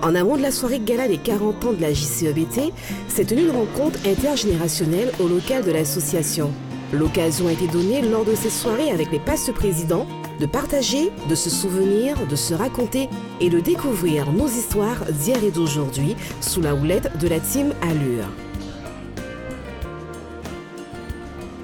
En amont de la soirée gala des 40 ans de la JCEBT, s'est tenue une rencontre intergénérationnelle au local de l'association. L'occasion a été donnée lors de ces soirées avec les passes présidents de partager, de se souvenir, de se raconter et de découvrir nos histoires d'hier et d'aujourd'hui sous la houlette de la team Allure.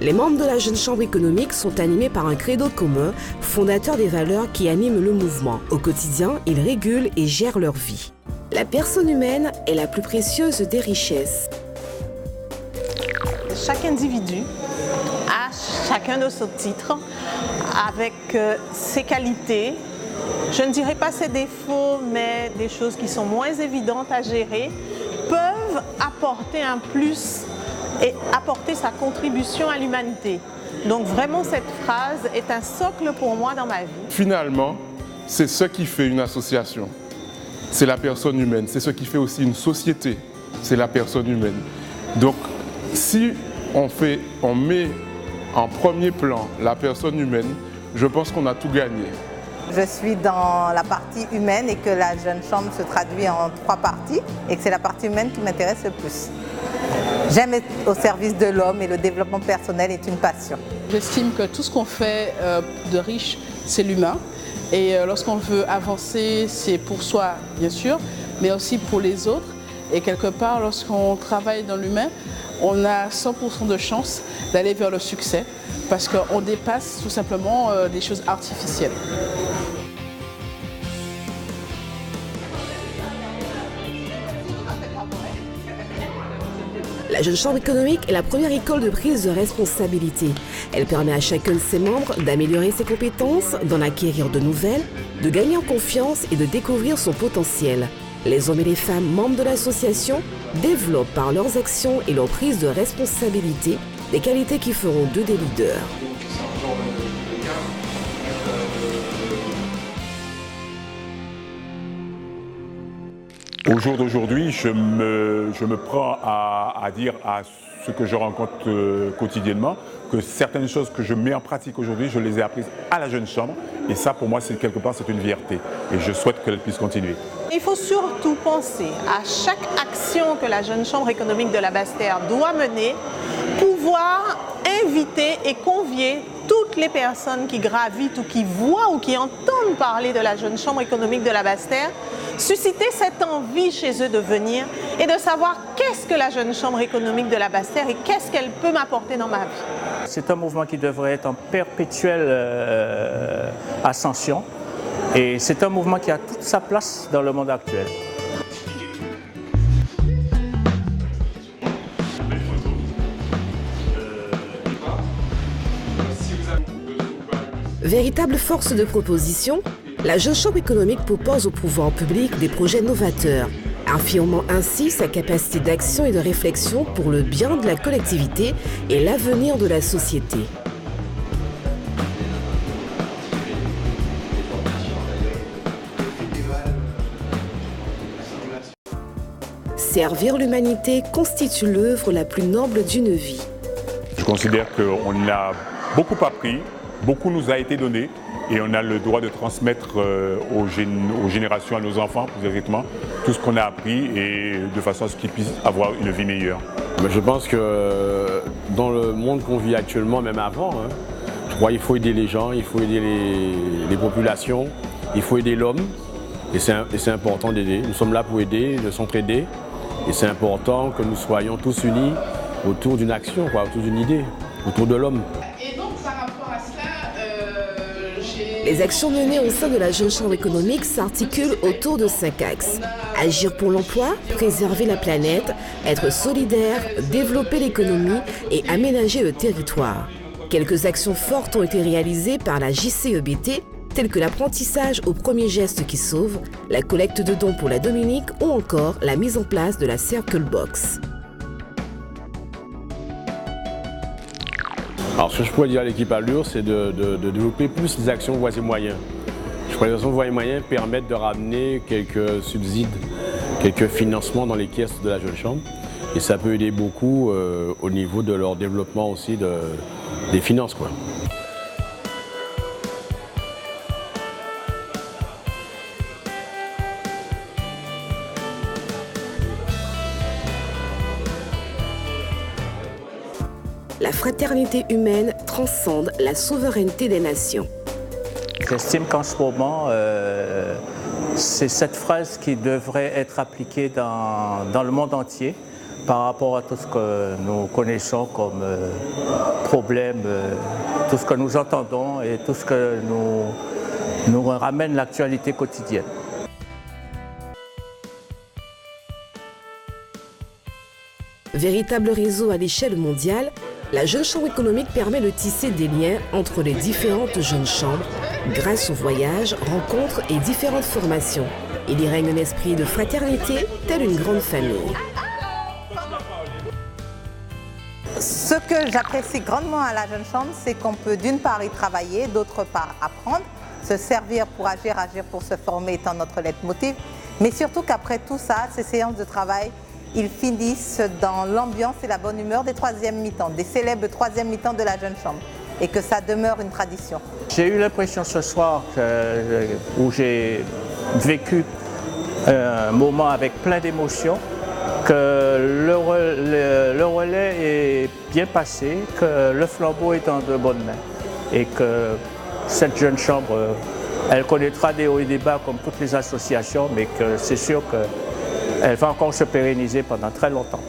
Les membres de la Jeune Chambre économique sont animés par un credo commun, fondateur des valeurs qui animent le mouvement. Au quotidien, ils régulent et gèrent leur vie. La personne humaine est la plus précieuse des richesses. Chaque individu a chacun de ses titres avec ses qualités, je ne dirais pas ses défauts, mais des choses qui sont moins évidentes à gérer, peuvent apporter un plus et apporter sa contribution à l'humanité. Donc vraiment cette phrase est un socle pour moi dans ma vie. Finalement, c'est ce qui fait une association. C'est la personne humaine. C'est ce qui fait aussi une société. C'est la personne humaine. Donc si on met en premier plan la personne humaine, je pense qu'on a tout gagné. Je suis dans la partie humaine et que la Jeune Chambre se traduit en 3 parties et que c'est la partie humaine qui m'intéresse le plus. J'aime être au service de l'homme et le développement personnel est une passion. J'estime que tout ce qu'on fait de riche, c'est l'humain. Et lorsqu'on veut avancer, c'est pour soi, bien sûr, mais aussi pour les autres. Et quelque part, lorsqu'on travaille dans l'humain, on a 100% de chance d'aller vers le succès parce qu'on dépasse tout simplement des choses artificielles. La Jeune Chambre économique est la première école de prise de responsabilité. Elle permet à chacun de ses membres d'améliorer ses compétences, d'en acquérir de nouvelles, de gagner en confiance et de découvrir son potentiel. Les hommes et les femmes membres de l'association développent par leurs actions et leur prise de responsabilité des qualités qui feront d'eux des leaders. Au jour d'aujourd'hui, je me prends à dire à ce que je rencontre quotidiennement que certaines choses que je mets en pratique aujourd'hui, je les ai apprises à la Jeune Chambre. Et ça, pour moi, quelque part, c'est une fierté. Et je souhaite qu'elle puisse continuer. Il faut surtout penser à chaque action que la Jeune Chambre économique de la Basse-Terre doit mener, pouvoir inviter et convier toutes les personnes qui gravitent ou qui voient ou qui entendent parler de la Jeune Chambre économique de la Basse-Terre, susciter cette envie chez eux de venir et de savoir qu'est-ce que la Jeune Chambre économique de la Basse-Terre et qu'est-ce qu'elle peut m'apporter dans ma vie. C'est un mouvement qui devrait être en perpétuelle ascension et c'est un mouvement qui a toute sa place dans le monde actuel. Véritable force de proposition, la Jeune Chambre économique propose au pouvoir public des projets novateurs, affirmant ainsi sa capacité d'action et de réflexion pour le bien de la collectivité et l'avenir de la société. Servir l'humanité constitue l'œuvre la plus noble d'une vie. Je considère qu'on a beaucoup appris, beaucoup nous a été donné et on a le droit de transmettre aux générations, à nos enfants, plus exactement, tout ce qu'on a appris et de façon à ce qu'ils puissent avoir une vie meilleure. Je pense que dans le monde qu'on vit actuellement, même avant, je crois qu'il faut aider les gens, il faut aider les populations, il faut aider l'homme et c'est important d'aider. Nous sommes là pour aider, de s'entraider et c'est important que nous soyons tous unis autour d'une action, autour d'une idée, autour de l'homme. Les actions menées au sein de la Jeune Chambre économique s'articulent autour de 5 axes. Agir pour l'emploi, préserver la planète, être solidaire, développer l'économie et aménager le territoire. Quelques actions fortes ont été réalisées par la JCEBT, telles que l'apprentissage au premier geste qui sauve, la collecte de dons pour la Dominique ou encore la mise en place de la Circle Box. Alors ce que je pourrais dire à l'équipe Allure, c'est de développer plus les actions voies et moyens. Je crois que les actions voies et moyens permettent de ramener quelques subsides, quelques financements dans les caisses de la Jeune Chambre. Et ça peut aider beaucoup au niveau de leur développement aussi des finances, la fraternité humaine transcende la souveraineté des nations. J'estime qu'en ce moment, c'est cette phrase qui devrait être appliquée dans le monde entier par rapport à tout ce que nous connaissons comme problème, tout ce que nous entendons et tout ce que nous ramène l'actualité quotidienne. Véritable réseau à l'échelle mondiale, la Jeune Chambre économique permet de tisser des liens entre les différentes jeunes chambres grâce aux voyages, rencontres et différentes formations. Il y règne un esprit de fraternité, telle une grande famille. Ce que j'apprécie grandement à la Jeune Chambre, c'est qu'on peut d'une part y travailler, d'autre part apprendre, se servir pour agir, agir pour se former étant notre leitmotiv, mais surtout qu'après tout ça, ces séances de travail, ils finissent dans l'ambiance et la bonne humeur des troisièmes mi-temps, des célèbres troisièmes mi-temps de la Jeune Chambre, et que ça demeure une tradition. J'ai eu l'impression ce soir où j'ai vécu un moment avec plein d'émotions, que le relais est bien passé, que le flambeau est dans de bonnes mains et que cette Jeune Chambre, elle connaîtra des hauts et des bas comme toutes les associations, mais que c'est sûr qu'elle va encore se pérenniser pendant très longtemps.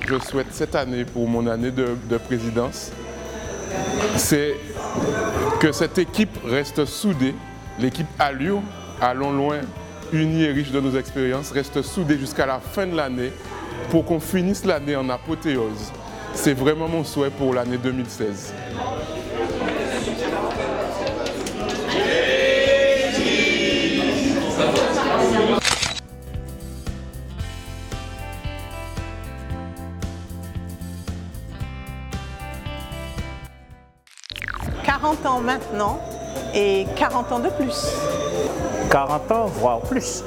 Je souhaite cette année, pour mon année de présidence, c'est que cette équipe reste soudée, l'équipe Allure, Allons loin, unis et riches de nos expériences, reste soudée jusqu'à la fin de l'année pour qu'on finisse l'année en apothéose. C'est vraiment mon souhait pour l'année 2016. « 40 ans maintenant et 40 ans de plus. » 40 ans, voire plus.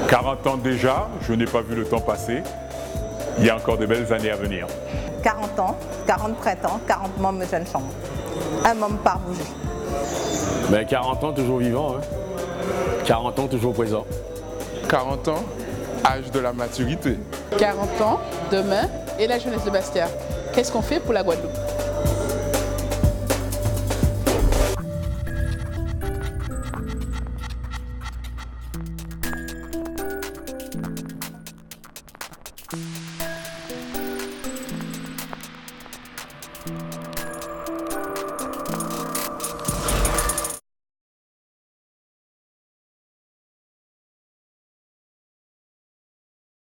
40 ans déjà, je n'ai pas vu le temps passer. Il y a encore de belles années à venir. 40 ans, 40 printemps, 40 membres de Jeune Chambre. Un membre par bougie. Mais 40 ans toujours vivant, hein. 40 ans toujours présent. 40 ans, âge de la maturité. 40 ans, demain, et la jeunesse de Bastia. Qu'est-ce qu'on fait pour la Guadeloupe ?